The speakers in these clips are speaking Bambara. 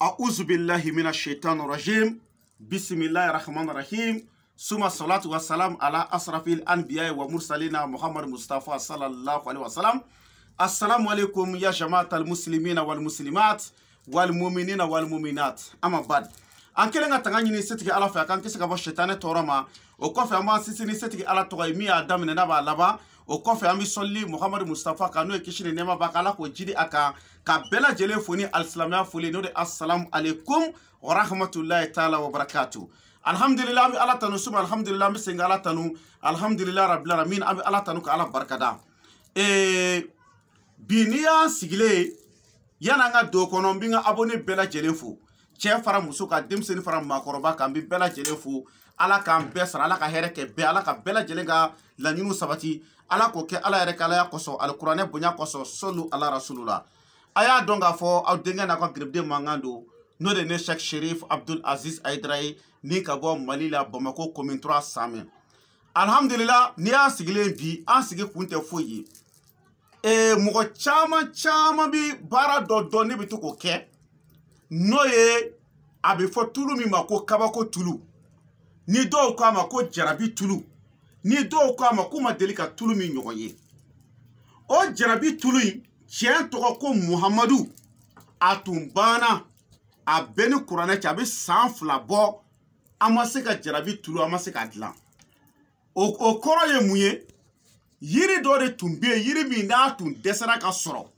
A'udhu billahi minash shaitanir rajim. Bismillahir rahmanir rahim. Suma salatu wassalam ala asrafil anbiya wa mursalina Muhammad Mustafa sallallahu alaihi wasallam. Assalamu alaikum ya jama'atal muslimina wal muslimat wal mu'minina wal mu'minat. Amma bad. An kelen ka tanga ɲini setigi ala fɛ a kan kisi ka bɔ shetane tɔɔrɔ ma o kɔfɛ an b'an sinsin ni setigi ala tɔgɔ ye min y'a daminɛ n'a b'a laban o kɔfɛ an bɛ sɔlili Muhammad Mustafa kan n'o ye kisi ni nɛɛma b'a kan ala k'o jidi a kan ka bɛɛ lajɛlen fo ni alisilamɛya foli n'o de assalamu alaikum wa rahmatulahi taala wa barakatuh. Alhamdulillah an bɛ ala tanu suma alhamdulillah an bɛ segin ala tanu alhamdulillah rabbil alamin an bɛ ala tanu ka ala barikada. Bi n'i y'an sigilen yan'an ka don o kɔnɔ n bɛ n ka abonné bɛɛ lajɛlen fo. Cɛ fara muso ka denmisɛnnin fara maakɔrɔba kan bɛ bɛɛ lajɛlen fo ala k'an bɛɛ sara ala ka hɛrɛ kɛ bɛɛ ala ka bɛɛ lajɛlen ka laɲiniw sabati ala k'o kɛ ala yɛrɛ ka alaya kosɔn alikuranɛ bonya kosɔn sɔlu ala rasulula a y'a dɔn k'a fɔ aw denkɛ n'a ka gɛrɛbuden mankan don n'o de ne Cheikh Sherif Abdul Aziz Aidara ye ni ka bɔ Mali la Bamako commune 3 Samɛ alhamdulillah ni y'an sigilen bi an sigi kun tɛ foyi ye mɔgɔ caman bi baara dɔ dɔn ne bɛ to k'o kɛ n'o ye a bɛ fɔ tulu min ma ko kabako tulu ni dɔw ko a ma ko jarabi tulu ni dɔw ko a ma ko ma deli ka tulu min ɲɔgɔn ye o jarabi tulu in tiɲɛ tɔgɔ ko Muhamadu a tun banna a bɛɛ ni kuranɛ cɛ a bɛ san 2 bɔ an ma se ka jarabi tulu an ma se ka dilan o kɔrɔ ye mun ye yiri dɔ de tun bɛ yen yiri min n'a tun dɛsɛra ka sɔrɔ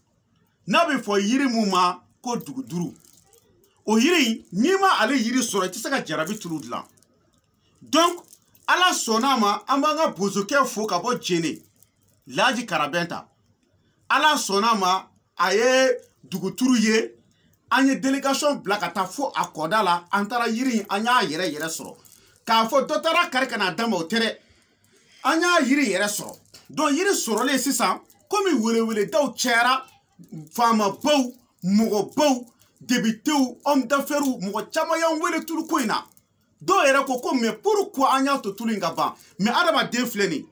n'a bɛ fɔ yiri mun ma ko duguduru o yiri n'i ma ale yiri sɔrɔ i tɛ se ka jarabi tulu dilan donc ala sɔnna ma an b'an ka bozokɛ fo ka bɔ Jene Laji Karabɛnta ala sɔnna ma a ye duguturu ye an ye délégation bila ka taa fo a kɔda la an taara yiri in an y'a yɛrɛ sɔrɔ k'a fɔ dɔ taara kari ka n'a d'a ma o tɛ dɛ an y'a yiri yɛrɛ sɔrɔ donc yiri sɔrɔlen sisan komi weleweledaw cayara faamabaw mɔgɔbaw députés hommes d'affaires mɔgɔ caman y'an wele tulu ko in na dɔw yɛrɛ ko mais pourquoi an y'a to tulu in ka ban mais adamaden filɛ nin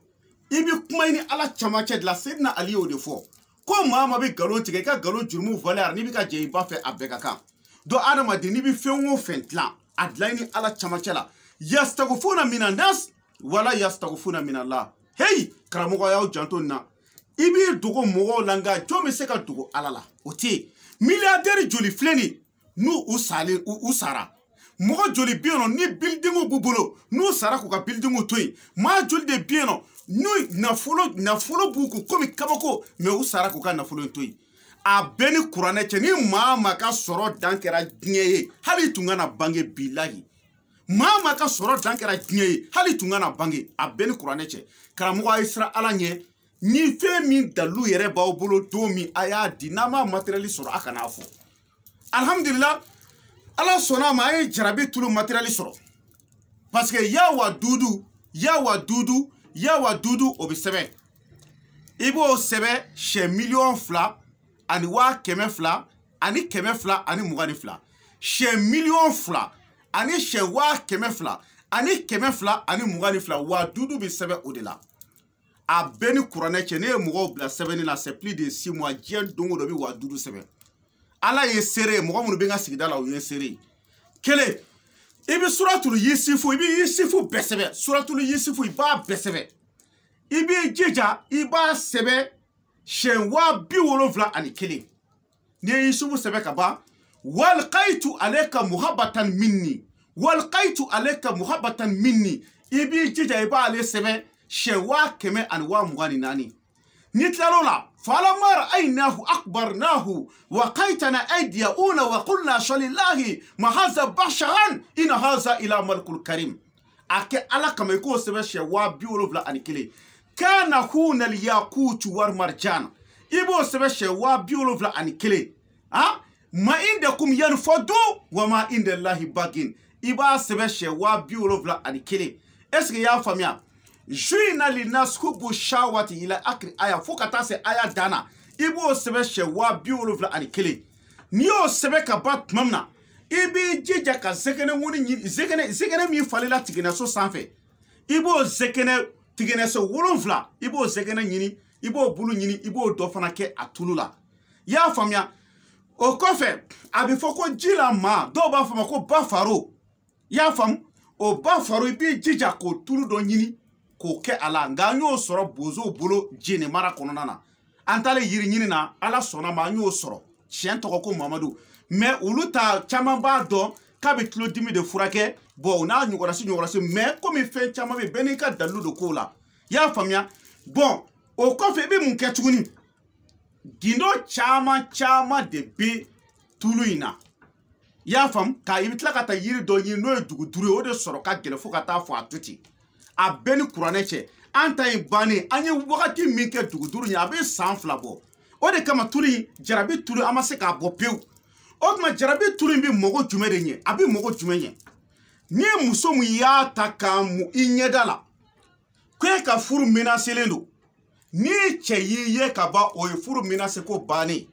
i bɛ kuma i ni ala camancɛ de la Seydina Ali y'o de fɔ ko maa ma bɛ nkalon tigɛ i ka nkalon jurumu valeur n'i bɛ ka jɛ i ba fɛ a bɛɛ ka kan donc adamaden n'i bɛ fɛn o fɛn dilan a dilan i ni ala camancɛ la yastagfuna minan nas wala yastagfuna min Allah hey karamɔgɔ y'aw janto nin na i b'i dogo mɔgɔw la nka jɔn bɛ se ka dogo ala la o tɛ yen milliardaire joli filɛ nin n'u u sara mɔgɔ joli bɛ yen nɔ ni buildingu b'u bolo n'u sara k'u ka buildingu to yen maa joli de bɛ yen nɔ n'u nafolo b'u kun komi kabako mais u sara k'u ka nafolo to yen a bɛɛ ni kuranɛ cɛ ni maa ma ka sɔrɔ dan kɛra diɲɛ ye hali tun kana bange bilahi maa ma ka sɔrɔ dan kɛra diɲɛ ye hali tun kana bange a bɛɛ ni kuranɛ cɛ karamɔgɔ a ye siran ala ɲɛ ni fɛn min dalu yɛrɛ b'aw bolo don min a y'a di n'a ma matériel sɔrɔ a kana fɔ alhamdulillah ala sɔnna ma a ye jarabi tulu matériel sɔrɔ parce que yawa dudu o bɛ sɛbɛn i b'o sɛbɛn sɛ 2,000,000 ani 200,000 ani 200,000 ani 22 sɛ 2,000,000 ani sɛ 200,000 ani 200,000 ani 22 wa dudu bɛ sɛbɛn o de la a bɛɛ ni kuranɛ cɛ ne ye mɔgɔw bila sɛbɛnni na c'est plus de 6 mois diɲɛ don o don bɛ wa dudu sɛbɛn ala ye seere mɔgɔ minnu bɛ n ka sigida la o ye seere kelen i bɛ suratul Yusufu i bɛ Yusufu bɛɛ sɛbɛn suratul Yusufu i b'a bɛɛ sɛbɛn i b'i jija i b'a sɛbɛn siyɛn 71 n'i ye Yusufu sɛbɛn ka ban walqaitu alayka muhabbatan minni i b'i jija i b'ale sɛbɛn siyɛn 124 ni tilalo la falamma ra'aynahu akbarnahu wa qaitana aydiyuna wa qulna shalillahi ma hadha basharan in hadha ila malikul karim ake ala kama ko sebe she wa bi wolofla anikele kana huna al yaqut war marjan ibo sebe she wa bi wolofla anikele ha ma indakum yanfadu wa ma inda allahi bagin iba sebe she wa bi wolofla anikele est-ce que ya famia Juina linas hubu shawati ila akri aya fokata se aya dana ibo sebe she wa bi wolofla anikele ni o sebe ka bat mamna ibi jija ka zekene woni zekene mi falila tigena so sanfɛ ibo zekene tigena so wolofla ibo zekene nyini ibo bulu nyini ibo do fana kɛ a tulu la ya famia o kɔfɛ a bɛ fɔ ko ji la maa dɔw b'a fɔ ma ko ba faro i y'a faamu o ba faro i b'i jija k'o tulu dɔ ɲini k'o kɛ a la nka an y'o sɔrɔ bozow bolo jeni mara kɔnɔna na an taalen yiri ɲini na ala sɔnna ma an y'o sɔrɔ tiɲɛ tɔgɔ ko mamadu mais olu ta caman b'a dɔn k'a bɛ tulodimi de furakɛ bon n'a ɲɔgɔnasi mais komi fɛn caman bɛ bɛɛ n'i ka dalilu de k'o la i y'a faamuya bon o kɔfɛ i bɛ mun kɛ tuguni gindo caman de bɛ tulu in na i y'a faamu ka i bɛ tila ka taa yiri dɔ ɲini n'o ye duguduru ye o de sɔrɔ ka gɛlɛn fo ka taa fɔ a to ten a bɛɛ ni kuranɛ cɛ an ta in bannen an ye wagati min kɛ duguduru in a bɛ san 2 bɔ o de kama tulu in jarabi tulu an ma se k'a bɔ pewu o tuma jarabi tulu in bɛ mɔgɔ jumɛn de ɲɛ a bɛ mɔgɔ jumɛn ɲɛ ni ye muso min y'a ta k'a mu i ɲɛda la ko e ka furu menacelen don ni cɛ y'i ye ka ban o ye furu menace ko bannen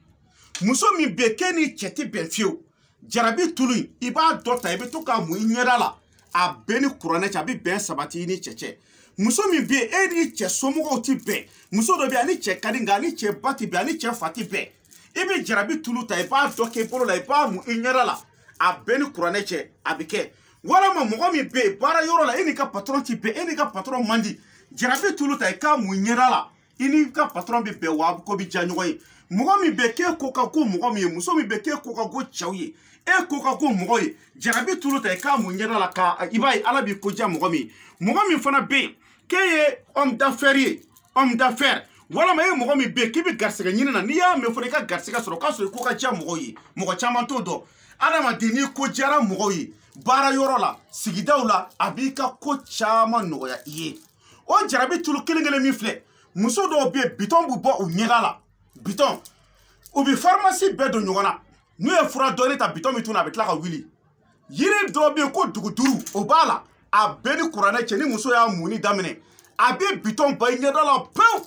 muso min bɛ k'e ni cɛ tɛ bɛn fiyewu jarabi tulu in i b'a dɔ ta i bɛ to k'a mu i ɲɛda la a bɛɛ ni kuranɛ cɛ a bɛ bɛn sabati i ni cɛ cɛ muso min bɛ yen e ni cɛ somɔgɔw tɛ bɛn muso dɔ bɛ yen ani cɛ ka di nka ani cɛ ba tɛ bɛn ani cɛ fa tɛ bɛn i bɛ jarabi tulu ta i b'a dɔ kɛ i bolo la i b'a mu i ɲɛda la a bɛɛ ni kuranɛ cɛ a bɛ kɛ walama mɔgɔ min bɛ yen baara yɔrɔ la e n'i ka patron tɛ bɛn e n'i ka patron man di jarabi tulu ta i k'a mu i ɲɛda la i n'i ka patron bɛ bɛn wa ko bɛ diya ɲɔgɔn ye mɔgɔ min bɛ k'e ko ka go mɔgɔ min ye muso min bɛ k'e ko ka go cɛw ye e ko ka go mɔgɔ ye jarabi tulu ta i k'a mu ɲɛda la ka i b'a ye ala b'i ko diya mɔgɔ min fana bɛ yen k'e ye homme d'affaires ye homme d'affaires walama e mɔgɔ min bɛ yen k'i bɛ garisɛgɛ ɲini na n'i y'a mɛn fana i ka garisɛgɛ sɔrɔ k'a sɔrɔ i ko ka diya mɔgɔw ye mɔgɔ caman t'o dɔn adamaden n'i ko diyara mɔgɔw ye baara yɔrɔ la sigidaw la a b'i ka ko caman nɔgɔya i ye o jarabi tulu kelen min filɛ muso dɔw bɛ yen bitɔn b'u bɔ u ɲɛda la bitɔn u bɛ pharmacie bɛɛ don ɲɔgɔn na n'u ye fura dɔɔni ta bitɔn min tun na a bɛ tila ka wuli yiri dɔw bɛ yen ko duguduru o b'a la a bɛɛ ni kuranɛ cɛ ni muso y'a muni daminɛ a bɛ bitɔn ba i ɲɛda la pewu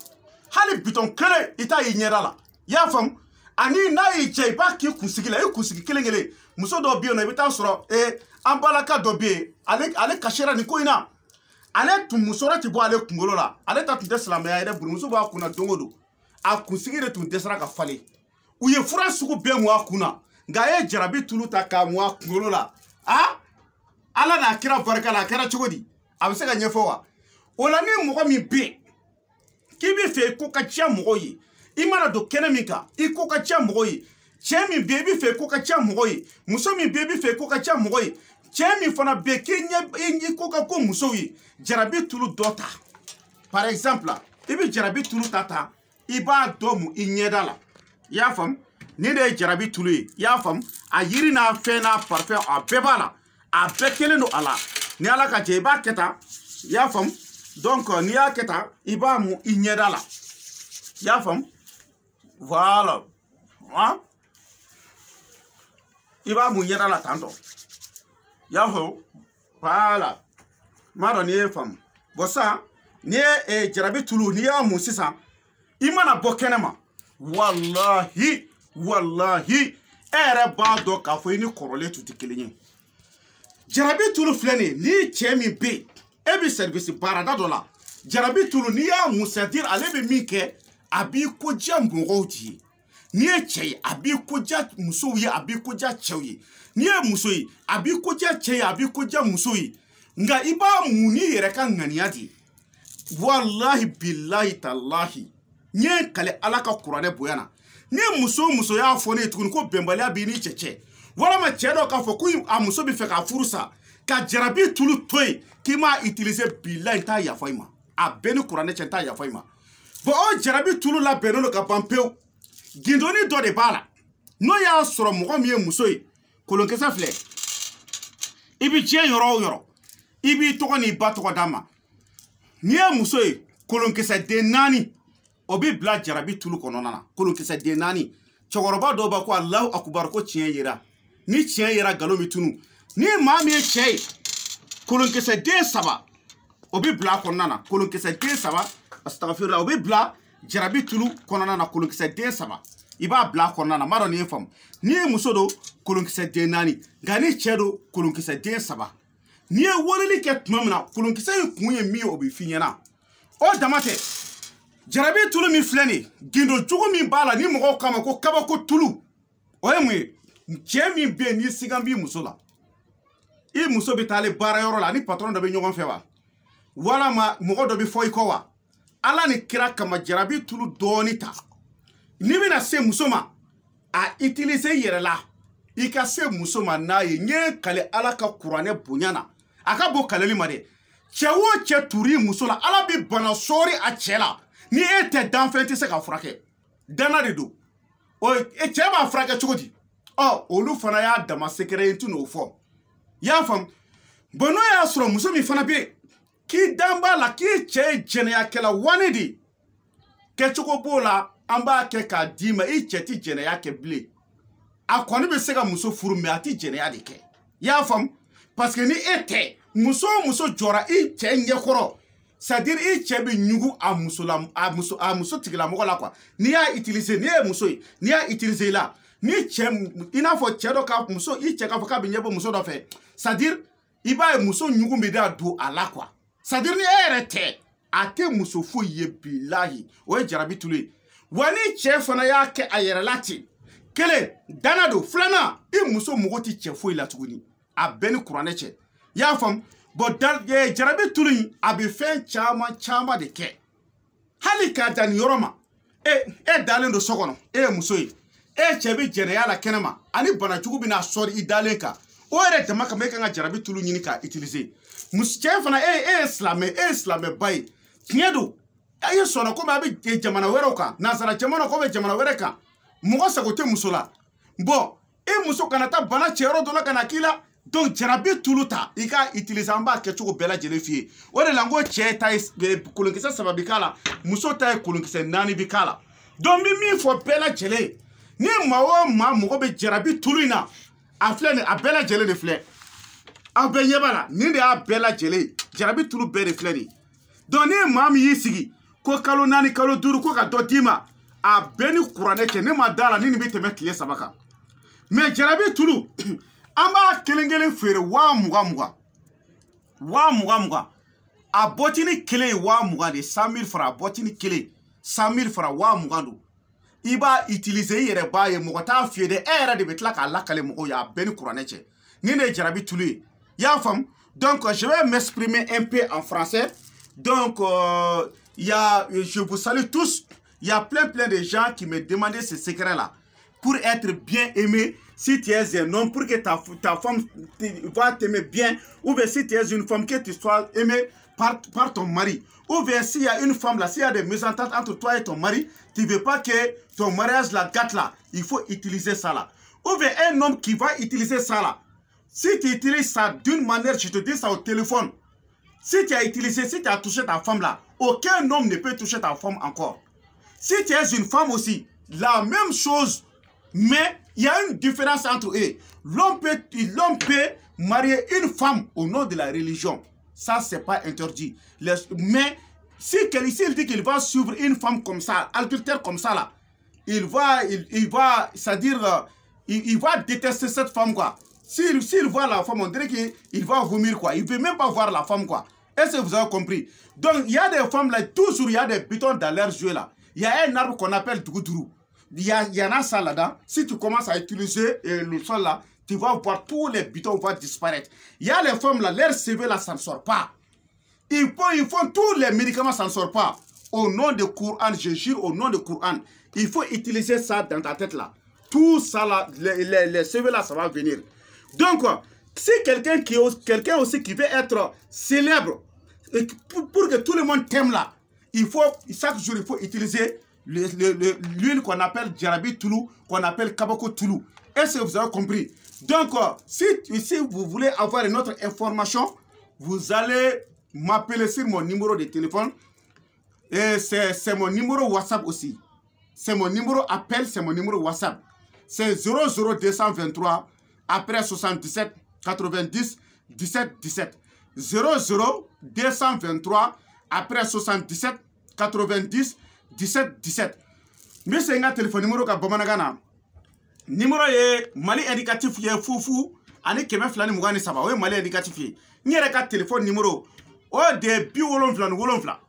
hali bitɔn kelen i t'a y'i ɲɛda la i y'a faamu ani n'a y'i jɛ i b'a k'i kunsigi la i kunsigi kelen muso dɔw bɛ yen nɔ i bɛ taa sɔrɔ an balaka dɔ bɛ yen ale kasira nin ko in na ale tun musɔrɔ tɛ bɔ ale kunkolo la ale ta tun tɛ silamɛya ye dɛ burumuso b'a kunna don o don a kunsigi de tun dɛsɛra ka falen u ye fura sugu bɛɛ mu a kun na nka a ye jarabi tulu ta k'a mu a kunkolo la ala n'a kira barika la a kɛra cogo di a bɛ se ka ɲɛfɔ wa o la ni mɔgɔ min bɛ yen k'i bɛ fɛ i ko ka ca mɔgɔw ye i mana don kɛnɛ min kan i ko ka ca mɔgɔw ye cɛ min bɛ yen i bɛ fɛ i ko ka ca mɔgɔw ye muso min bɛ yen i bɛ fɛ i ko ka ca mɔgɔw ye cɛ min fana bɛ yen k'i ɲɛ ko ka ko musow ye jarabi tulu dɔ ta par exemple i bɛ jarabi tulu ta i b'a dɔ mu i ɲɛda la i y'a faamu ni de ye jarabi tulu ye i y'a faamu a yiri n'a fɛn n'a parfum a bɛɛ b'a la a bɛɛ kelen don a la ni ala ka jɛ i b'a kɛ tan i y'a faamu donc n'i y'a kɛ tan i b'a mu i ɲɛda la i y'a faamu voilà i b'a mu ɲɛda la tan tɔ i y'a faamu voilà m'a dɔn n'i ye faamu bon sisan n'i ye jarabi tulu n'i y'a mu sisan i mana bɔ kɛnɛ ma wallahi e yɛrɛ b'a dɔn k'a fɔ i ni kɔrɔlen tun tɛ kelen ye jarabi tulu filɛ nin ye ni cɛ min bɛ yen e bɛ service baarada dɔ la jarabi tulu n'i y'a mu c'est à dire ale bɛ min kɛ a b'i ko diya mɔgɔw de ye n'i ye cɛ ye a b'i ko diya musow ye a b'i ko diya cɛw ye n'i ye muso ye a b'i ko diya cɛ ye a b'i ko diya muso ye nka i b'a mu n'i yɛrɛ ka ŋaniya de ye wallahi billahi talahi n ye kale ala ka kuranɛ bonya na ni muso y'a fɔ ne ye tuguni ko bɛnbaliya b'i ni cɛ walama cɛ dɔ k'a fɔ ko a muso bɛ fɛ k'a furu sa ka jarabi tulu to yen k'i m'a utiliser billahi n t'a yafa i ma a bɛɛ ni kuranɛ cɛ n t'a yafa i ma bon o jarabi tulu labɛnnen don ka ban pewu gindoni dɔ de b'a la n'o y'a sɔrɔ mɔgɔ min ye muso ye kolonkisɛ filɛ i bɛ diɲɛ yɔrɔ o yɔrɔ i b'i tɔgɔ n'i ba tɔgɔ d'a ma n'i ye muso ye kolonkisɛ den 4 o bɛ bila jarabi tulu kɔnɔna na kolonkisɛ den 4 cɛkɔrɔba dɔw b'a ko alahu akubar ko tiɲɛ yera ni tiɲɛ yera nkalon bɛ tunu ni maa min ye cɛ ye kolonkisɛ den 3 o bɛ bila a kɔnɔna na kolonkisɛ den 3 astagfirullah o bɛ bila jarabi tulu kɔnɔna na kolonkisɛ den 3 i b'a bila a kɔnɔna na m'a dɔn n'i ye faamu n'i ye muso don kolonkisɛ den 4 nka ni cɛ don kolonkisɛ den 3 n'i ye weleli kɛ tuma min na kolonkisɛ in kun ye min ye o bɛ f'i ɲɛna o dama tɛ jarabi tulu min filɛ nin ye gindo jugu min b'a la ni mɔgɔw kama ko kabako tulu o ye mun ye cɛ min bɛ yen n'i sigan b'i muso la i muso bɛ taa ale baarayɔrɔ la ni patron dɔ bɛ ɲɔgɔn fɛ wa walama mɔgɔ dɔ bɛ fɔ i kɔ wa ala ni kira kama jarabi tulu dɔɔni ta n'i bɛna se muso ma a utiliser i yɛrɛ la i ka se muso ma n'a ye n ye kale ala ka kuranɛ bonya na a ka bɔ kaleli ma dɛ cɛ o cɛ turi muso la ala bɛ bana sɔɔri a cɛ la ni e tɛ danfɛn tɛ se ka furakɛ dana de don cɛ b'a furakɛ cogo di olu fana y'a dama sekɛrɛ ye n tɛn'o fɔ i y'a faamu n'o y'a sɔrɔ muso min fana bɛ yen k'i dan b'a la k'i cɛ ye jɛnɛyakɛla wani de kɛcogo b'o la an b'a kɛ k'a d'i ma i cɛ ti jɛnɛya kɛ bilen a kɔni bɛ se ka muso furu mɛ a ti jɛnɛya de kɛ i y'a faamu parce que ni e tɛ muso o muso jɔra i cɛ ɲɛkɔrɔ c'est-à-dire i cɛ bɛ ɲugu a muso tigilamɔgɔ la quoi n'i y'a utiliser n'i ye muso ye n'i y'a utiliser i la ni cɛ i n'a fɔ cɛ dɔ ka muso i cɛ k'a fɔ k'a bɛ ɲɛbɔ muso dɔ fɛ c'est-à-dire i b'a ye muso ɲugu bɛ da don a la quoi c'est-à-dire ni e yɛrɛ tɛ a tɛ muso foyi ye bilahi o ye jarabi tulu ye wa ni cɛ fana y'a kɛ a yɛrɛ la ten kelen dana don filanan i muso mago tɛ cɛ foyi la tuguni a bɛɛ ni kuranɛ cɛ i y'a faamu jarabi tulu in a bɛ fɛn caman caman de kɛ hali k'a dan nin yɔrɔ ma e dalen don so kɔnɔ e ye muso ye e cɛ bɛ jɛnɛya la kɛnɛ ma ani banajugu bɛ n'a sɔri i dalen kan o yɛrɛ dama kama e kan ka jarabi tulu ɲini k'a utiliser cɛ fana e ye silamɛba ye tiɲɛ don a ye sɔnna komi a bɛ jamana wɛrɛw kan nanzara jamana ko bɛ jamana wɛrɛ kan mɔgɔ sago tɛ muso la e muso kana taa bana cɛyɔrɔ dɔ la ka na k'i la donc jarabi tulu ta i ka utiliser an b'a kɛcogo bɛɛ lajɛlen f'i ye o de la n ko cɛ ta ye kolonkisɛ 3 bi k'a la muso ta ye kolonkisɛ 4 bi k'a la donc n bɛ min fɔ bɛɛ lajɛlen ni maa o maa mɔgɔ bɛ jarabi tulu in na a filɛ nin a bɛɛ lajɛlen de filɛ aw bɛɛ ɲɛ b'a la nin de y'a bɛɛ lajɛlen jarabi tulu bɛɛ de filɛ nin donc ni maa min y'i sigi ko kalo 4 kalo 5 ko ka dɔ d'i ma a bɛɛ ni kuranɛ cɛ ne ma da la ni nin bɛ tɛmɛ tile 3 kan mais jarabi tulu an b'a kelen kelen feere 20,000 20,000 a bɔtini kelen ye 20,000 de 100,000 francs a bɔtini kelen 100,000 francs 20,000 don i b'a utiliser i yɛrɛ b'a ye mɔgɔ t'a fiyɛ dɛ e yɛrɛ de bɛ tila k'a lakale mɔgɔw ye a bɛɛ ni kuranɛ cɛ nin de ye jarabi tulu ye i y'a faamu donc je vais m'exprimer un peu en français donc je vous salue tous il y a plein de gens qui me demandaient ce secret là pour être bien aimé. Si tu es un homme, pour que ta femme va t'aimer bien, ou bien si tu es une femme, que tu sois aimé par ton mari. Ou bien s'il y a une femme là, s'il y a des mésententes entre toi et ton mari, tu ne veux pas que ton mariage la gâte là, il faut utiliser ça là. Ou bien un homme qui va utiliser ça là. Si tu utilises ça d'une manière, je te dis ça au téléphone. Si tu as utilisé, si tu as touché ta femme là, aucun homme ne peut toucher ta femme encore. Si tu es une femme aussi, la même chose, mais il y a une différence entre eux. L'homme peut marier une femme au nom de la religion. Ça, c'est pas interdit. Mais s'il dit qu'il va suivre une femme comme ça, adultère comme ça, là, il va, c'est-à-dire, il va détester cette femme, quoi. S'il voit la femme, on dirait qu'il va vomir, quoi. Il ne veut même pas voir la femme, quoi. Est-ce que vous avez compris? Donc, il y a des femmes, là, toujours, il y a des pitons dans leur jeu, là. Il y a un arbre qu'on appelle Dougoudou. Il y en a ça là-dedans. Si tu commences à utiliser le sol là, tu vas voir tous les butons vont disparaître. Il y a les femmes là, leur CV là, ça ne sort pas. Ils font tous les médicaments, ça ne sort pas. Au nom de Coran, je jure, au nom de Coran, il faut utiliser ça dans ta tête là. Tout ça là, les CV là, ça va venir. Donc, si quelqu'un aussi qui veut être célèbre, pour que tout le monde t'aime là, chaque jour, il faut utiliser l'huile qu'on appelle Jarabi Tulu, qu'on appelle Kabako Tulu. Est-ce que vous avez compris? Donc, si vous voulez avoir une autre information, vous allez m'appeler sur mon numéro de téléphone. Et c'est mon numéro WhatsApp aussi. C'est mon numéro appel, c'est mon numéro WhatsApp. C'est 00223 après 77 90 17 17. 00223 après 77 90 17 17. Mais c'est un téléphone numéro ka bamanagana. Numéro ye Mali indicatif ye fufu ani keme flani mugani saba. O Mali indicatif ye. Ni ka téléphone numéro o de bi wolonfla.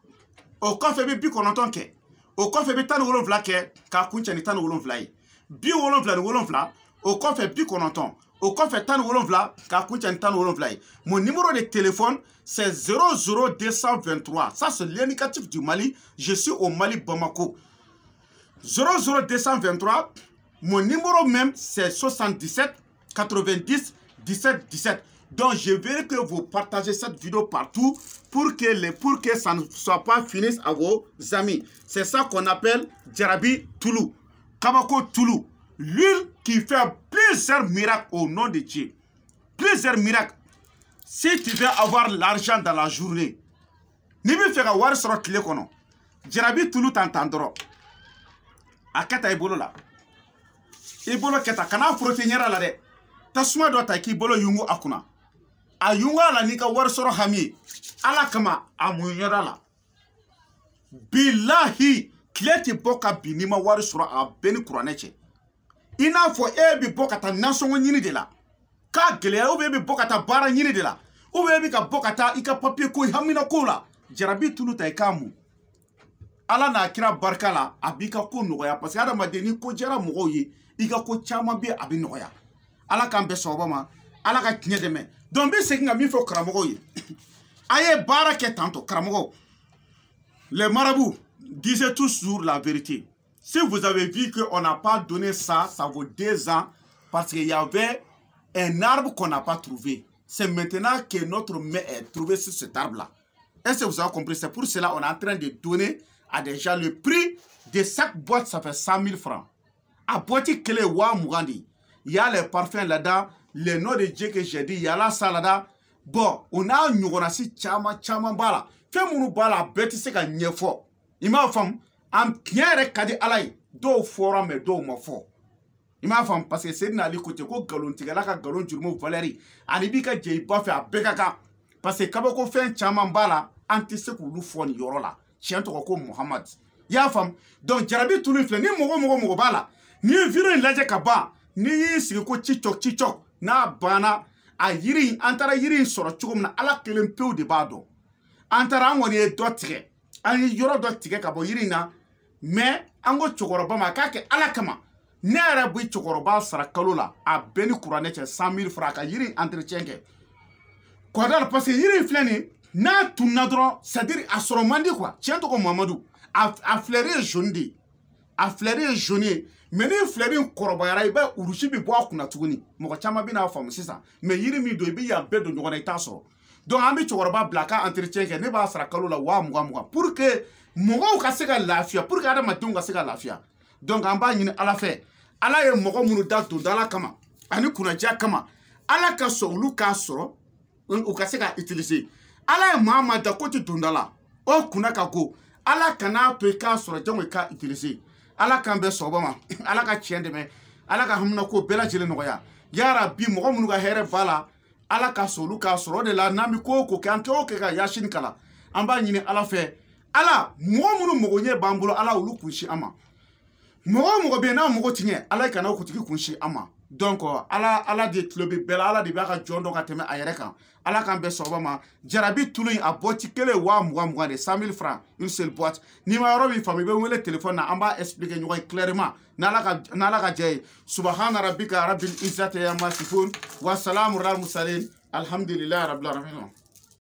O kofe bi konoton ke. O kofe bi tan wolonfla ke ka kuncha ni tan wolonfla ye. Bi wolonfla au kɔfɛ 90 au kɔfɛ 17 k'a kuncɛ 17 ye. Mon numéro de téléphone c'est 00223. Ça c'est l'indicatif du Mali. Je suis au Mali Bamako. 00223. Mon numéro même c'est 77 90 17 17. Donc je veux que vous partagez cette vidéo partout pour que ça ne soit pas fini à vos amis. C'est ça qu'on appelle Jarabi Toulou. Kabako Toulou. L'huile qui fait plusieurs miracles au nom de Dieu. Plusieurs miracles. Si tu veux avoir l'argent dans la journée, ni bi fɛ ka wari sɔrɔ tile kɔnɔ, Jarabi Toulou t'entendra. A kɛta i bolo la. I bolo kɛta kana frotter ɲɛda la dɛ. Tasuma dɔ ta k'i bolo yungu a kunna. A yungu a la n'i ka wari sɔrɔ hami ye. Ala kama a mun ɲɛda la. Bilahi tile tɛ bɔ ka bin n'i ma wari sɔrɔ a bɛɛ ni kuranɛ cɛ. I n'a fɔ e bɛ bɔ ka taa nasɔngɔ ɲini de la. K'a gɛlɛya ou bien e bɛ bɔ ka taa baara ɲini de la. Ou bien e bɛ ka bɔ ka taa i ka papier ko hamina ko la. Jarabi Toulou ta i k'a mun. Ala n'a kira barika la a b'i ka ko nɔgɔya parce que adamaden ni ko jɛra mɔgɔw ye i ka ko caman bɛ a bɛ nɔgɔya. Ala k'an bɛɛ sababa ma. Ala ka tiɲɛ dɛmɛ. Donc n bɛ segin ka min fɔ karamɔgɔw ye. A ye baara kɛ tantɔ karamɔgɔw. Les marabouts disaient toujours la vérité. Si vous avez vu qu'on n'a pas donné ça, ça vaut 2 ans parce qu'il y avait un arbre qu'on n'a pas trouvé. C'est maintenant que notre main est trouvée sur cet arbre-là. Est-ce que vous avez compris? C'est pour cela qu'on est en train de donner à des gens le prix de chaque boîte, ça fait 100 000 francs. À boîte clé wa Mougandi, il y a les parfums là-dedans, les noms de Dieu que j'ai dit, il y a la salle là-dedans. Bon, on a un nyogonasi chama bala. Fait mon bala bête c'est qu'un nyefo. Il m'a fait un pierre kadi alay. Do fora mais do ma fo. Il m'a fait parce que c'est n'ali côté ko galon tigala ka galon jurmo Valérie. Anibika jey ba fait a bekaka. Parce que kabako fait chama bala anti se ko lu fo ni yoro la. Chien to ko Muhammad. Ya fam. Donc Jarabi Toulou fle ni mogo bala. Ni viro laje ka ba. Ni sigi ko chichok na bana a yiri antara yiri soro chugum na ala kelen peu de bado. Antara ngoni e do tige. An yoro do tige ka bo yiri na mais ango chokoroba ma ka ke ala kama. Ne ara bu chokoroba sara kalo la a beni kuranɛ cɛ 100 000 francs ka yiri entretien kɛ. Kodal parce que yiri fleni na tunna dɔrɔn c'est-à-dire a sɔrɔ man di quoi. Tiɲɛ tɔgɔ Mamadou a fleur jaune de. A fleur jaune mais ni fleur in kɔrɔbayara i bɛ urusi bi bɔ a kunna tuguni. Mɔgɔ caman bɛ n'a faamu sisan. Mais yiri min don i bɛ yan bɛɛ don ɲɔgɔn na i t'a sɔrɔ. Donc an bɛ cɛkɔrɔba bila ka entretien kɛ ne b'a sara kalo la 20,000 pour que mɔgɔw ka se ka lafiya pour que adamadenw ka se ka lafiya. Donc an b'a ɲini Ala fɛ. Ala ye mɔgɔ minnu da dondala kama ani kunnaja kama Ala ka sɔn olu k'a sɔrɔ u ka se ka utiliser. Ala ye maa da ko tɛ dondala o kunna ka go Ala kana to i k'a sɔrɔ jango i ka utiliser. Ala k'an bɛɛ sɔgɔma ma Ala ka tiɲɛ dɛmɛ Ala ka hamina ko bɛɛ lajɛlen nɔgɔya. Ya Rabbi mɔgɔ minnu ka hɛrɛ b'a la Ala ka sɔn olu k'a sɔrɔ o de la n'an bɛ ko o ko kɛ an kɛ o kɛ ka yasin kala an b'a ɲini Ala fɛ. Ala mɔgɔ minnu mago ɲɛ b'an bolo Ala olu kunsi an ma. Mɔgɔ bɛ n'a mago tiɲɛ Ala kana o kutigi kunsi an ma. Donc Ala de tulo bɛ bɛɛ la Ala de b'a ka jɔn dɔn ka tɛmɛ a yɛrɛ kan. Ala k'an bɛɛ sɔgɔma ma. Jarabi Toulou a boîte kelen 20,000 de 100 000 francs une seule boîte. Ni ma yɔrɔ min faamu i bɛ wele téléphone na an b'a expliquer ɲɔgɔn ye clairement n'Ala ka diya ye. Subhana rabbika rabbil izzati amma yasifun wa salamun alal mursalin alhamdulillahi rabbil alamin.